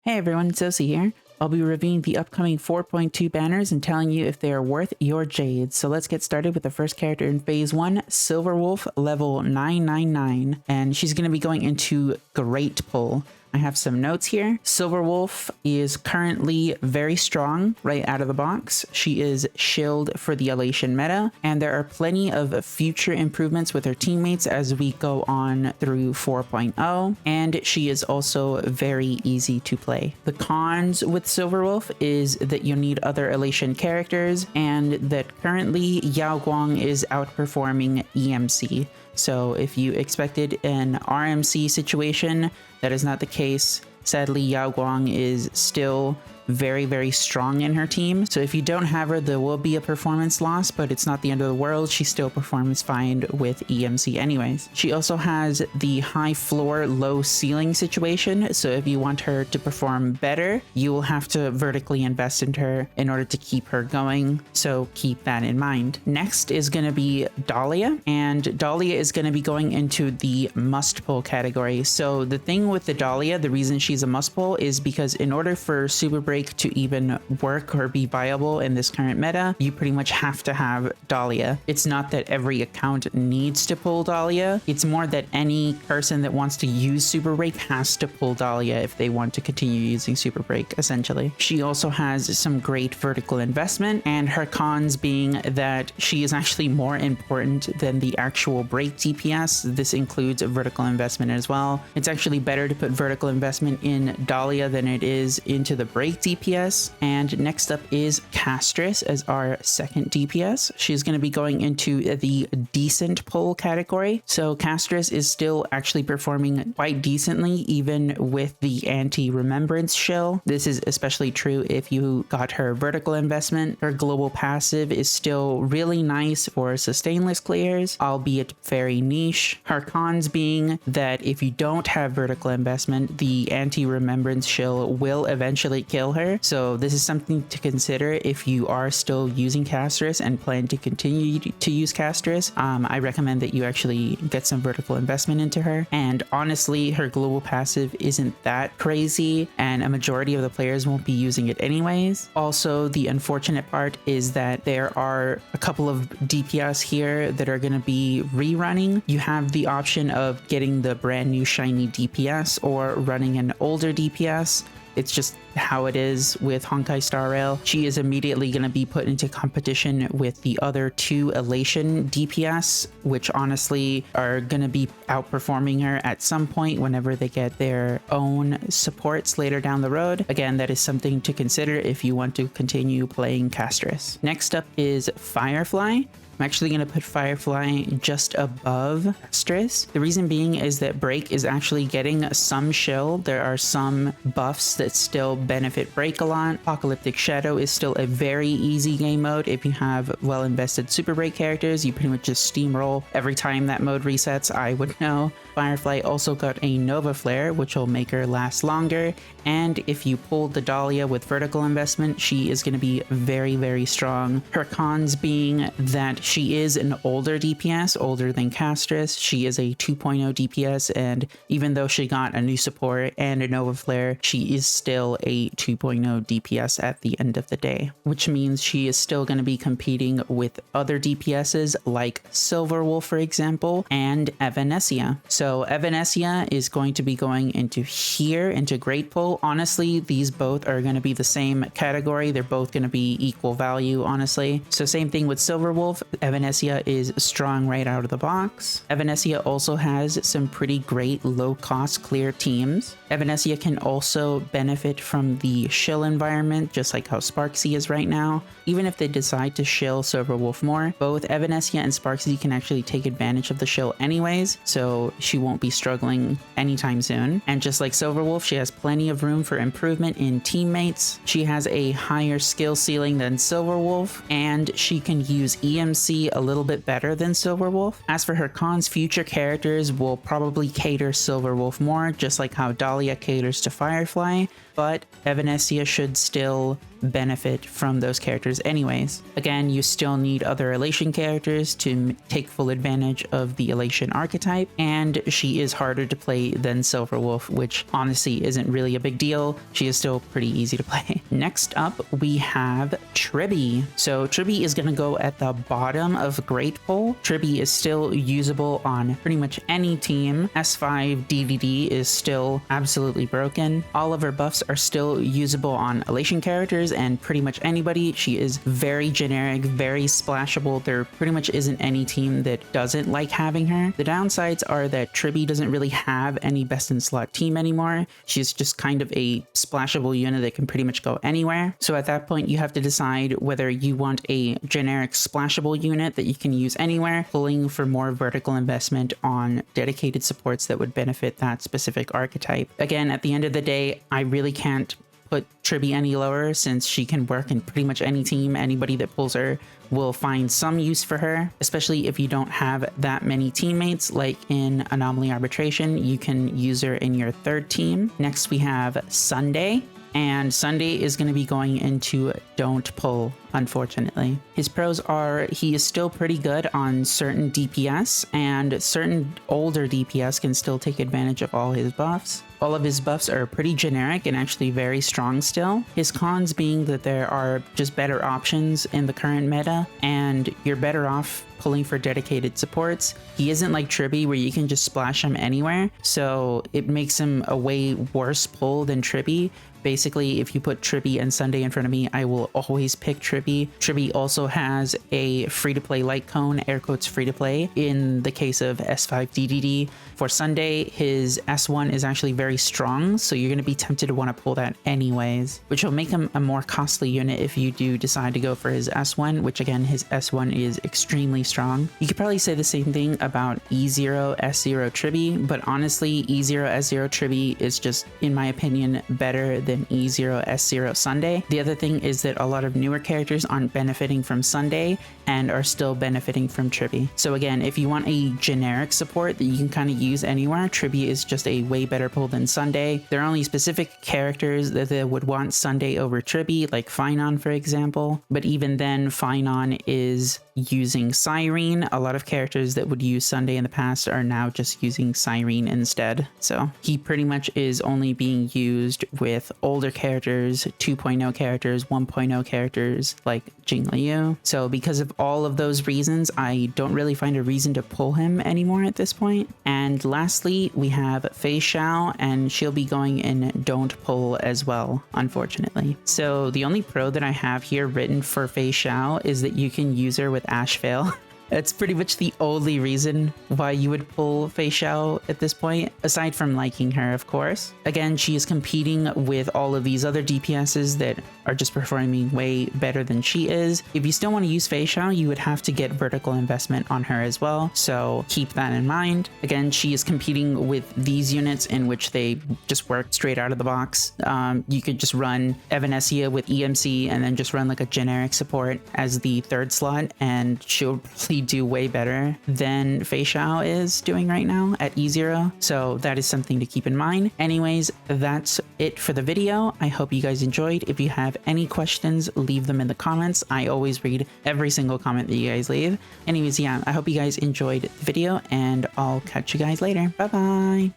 Hey everyone, it's Zosi here. I'll be reviewing the upcoming 4.2 banners and telling you if they are worth your jades. So let's get started with the first character in Phase 1, Silverwolf, level 999. And she's going to be going into Great Pull. I have some notes here. Silverwolf is currently very strong right out of the box. She is shilled for the Elation meta, and there are plenty of future improvements with her teammates as we go on through 4.0, and she is also very easy to play. The cons with Silverwolf is that you need other Elation characters, and that currently Yao Guang is outperforming EMC. So if you expected an RMC situation, that is not the case. Sadly, Yao Guang is still very strong in her team. So if you don't have her, there will be a performance loss, but it's not the end of the world. She still performs fine with EMC anyways. She also has the high floor, low ceiling situation. So if you want her to perform better, you will have to vertically invest in her in order to keep her going. So keep that in mind. Next is going to be Dalia, and Dalia is going to be going into the must pull category. So the thing with the Dalia, the reason she's a must pull is because in order for Super Break to even work or be viable in this current meta, you pretty much have to have Dalia. It's not that every account needs to pull Dalia. It's more that any person that wants to use Super Break has to pull Dalia if they want to continue using Super Break, essentially. She also has some great vertical investment, and her cons being that she is actually more important than the actual break DPS. This includes vertical investment as well. It's actually better to put vertical investment in Dalia than it is into the break DPS. And next up is Castress as our second DPS. She's going to be going into the decent pull category. So Castress is still actually performing quite decently even with the anti-remembrance shill. This is especially true if you got her vertical investment. Her global passive is still really nice for sustainless clears, albeit very niche. Her cons being that if you don't have vertical investment, the anti-remembrance shill will eventually kill her. So this is something to consider if you are still using Castress and plan to continue to use Castress. I recommend that you actually get some vertical investment into her. And honestly, her global passive isn't that crazy, and a majority of the players won't be using it anyways. Also, the unfortunate part is that there are a couple of DPS here that are going to be rerunning. You have the option of getting the brand new shiny DPS or running an older DPS. It's just how it is with Honkai Star Rail. She is immediately going to be put into competition with the other two Elation DPS, which honestly are going to be outperforming her at some point whenever they get their own supports later down the road. Again, that is something to consider if you want to continue playing Castress. Next up is Firefly. I'm actually going to put Firefly just above Castress. The reason being is that Break is actually getting some shill. There are some buffs that still benefit Break a lot. Apocalyptic Shadow is still a very easy game mode. If you have well-invested Super Break characters, you pretty much just steamroll every time that mode resets, I would know. Firefly also got a Nova Flare, which will make her last longer. And if you pull the Dalia with vertical investment, she is going to be very strong. Her cons being that she is an older DPS, older than Castress. She is a 2.0 DPS, and even though she got a new support and a Nova Flare, she is still a 2.0 DPS at the end of the day, which means she is still going to be competing with other DPSs like Silverwolf, for example, and Evanessia. So Evanessia is going to be going into here, into Great Pull. Honestly, these both are going to be the same category. They're both going to be equal value, honestly. So same thing with Silverwolf. Evanessia is strong right out of the box. Evanessia also has some pretty great low-cost clear teams. Evanessia can also benefit from the shill environment, just like how Sparksy is right now. Even if they decide to shill Silverwolf more, both Evanessia and Sparksy can actually take advantage of the shill anyways, so she won't be struggling anytime soon. And just like Silverwolf, she has plenty of room for improvement in teammates. She has a higher skill ceiling than Silverwolf, and she can use EMC a little bit better than Silverwolf. As for her cons, future characters will probably cater Silverwolf more, just like how Dalia caters to Firefly. but Evanessia should still benefit from those characters anyways. Again, you still need other elation characters to take full advantage of the elation archetype, and she is harder to play than Silverwolf, which honestly isn't really a big deal. She is still pretty easy to play. Next up, we have Trippy. So Trippy is going to go at the bottom of Great Pull. Trippy is still usable on pretty much any team. S5 DDD is still absolutely broken. All of her buffs are still usable on elation characters and pretty much anybody. She is very generic, very splashable. There pretty much isn't any team that doesn't like having her. The downsides are that Trippy doesn't really have any best in slot team anymore. She's just kind of a splashable unit that can pretty much go anywhere. So at that point, you have to decide whether you want a generic splashable unit that you can use anywhere, pulling for more vertical investment on dedicated supports that would benefit that specific archetype. Again, at the end of the day, I really can't put Trippy any lower since she can work in pretty much any team. Anybody that pulls her will find some use for her, especially if you don't have that many teammates. Like in Anomaly Arbitration, you can use her in your third team. Next, we have Sunday. And Sunday is going to be going into Don't Pull, unfortunately. His pros are he is still pretty good on certain DPS, and certain older DPS can still take advantage of all his buffs. All of his buffs are pretty generic and actually very strong still. His cons being that there are just better options in the current meta, and you're better off pulling for dedicated supports. He isn't like Trippy where you can just splash him anywhere, so it makes him a way worse pull than Trippy. Basically, if you put Trippy and Sunday in front of me, I will always pick Trippy. Trippy also has a free-to-play light cone, air quotes free-to-play, in the case of S5 DDD. For Sunday, his S1 is actually very strong, so you're going to be tempted to want to pull that anyways, which will make him a more costly unit if you do decide to go for his S1, which again, his S1 is extremely strong. You could probably say the same thing about E0, S0 Trippy, but honestly, E0, S0 Trippy is just, in my opinion, better than E0, S0 Sunday. The other thing is that a lot of newer characters aren't benefiting from Sunday and are still benefiting from Trippy. So again, if you want a generic support that you can kind of use anywhere, Trippy is just a way better pull than Sunday. There are only specific characters that would want Sunday over Trippy, like Finon, for example. But even then, Finon is using Cyrene. A lot of characters that would use Sunday in the past are now just using Cyrene instead. So he pretty much is only being used with older characters, 2.0 characters, 1.0 characters like Jingliu. So because of all of those reasons, I don't really find a reason to pull him anymore at this point. And lastly, we have Fei Xiao, and she'll be going in Don't Pull as well, unfortunately. So the only pro that I have here written for Fei Xiao is that you can use her with Ash Veil. That's pretty much the only reason why you would pull Fei Xiao at this point, aside from liking her, of course. Again, she is competing with all of these other DPSs that are just performing way better than she is. If you still want to use Fei Xiao, you would have to get vertical investment on her as well, so keep that in mind. Again, she is competing with these units in which they just work straight out of the box. You could just run Evanessia with EMC and then just run like a generic support as the third slot, and she'll probably do way better than Fei Xiao is doing right now at E0. So that is something to keep in mind. Anyways, that's it for the video. I hope you guys enjoyed. If you have any questions, leave them in the comments. I always read every single comment that you guys leave. Anyways, yeah, I hope you guys enjoyed the video, and I'll catch you guys later. Bye bye.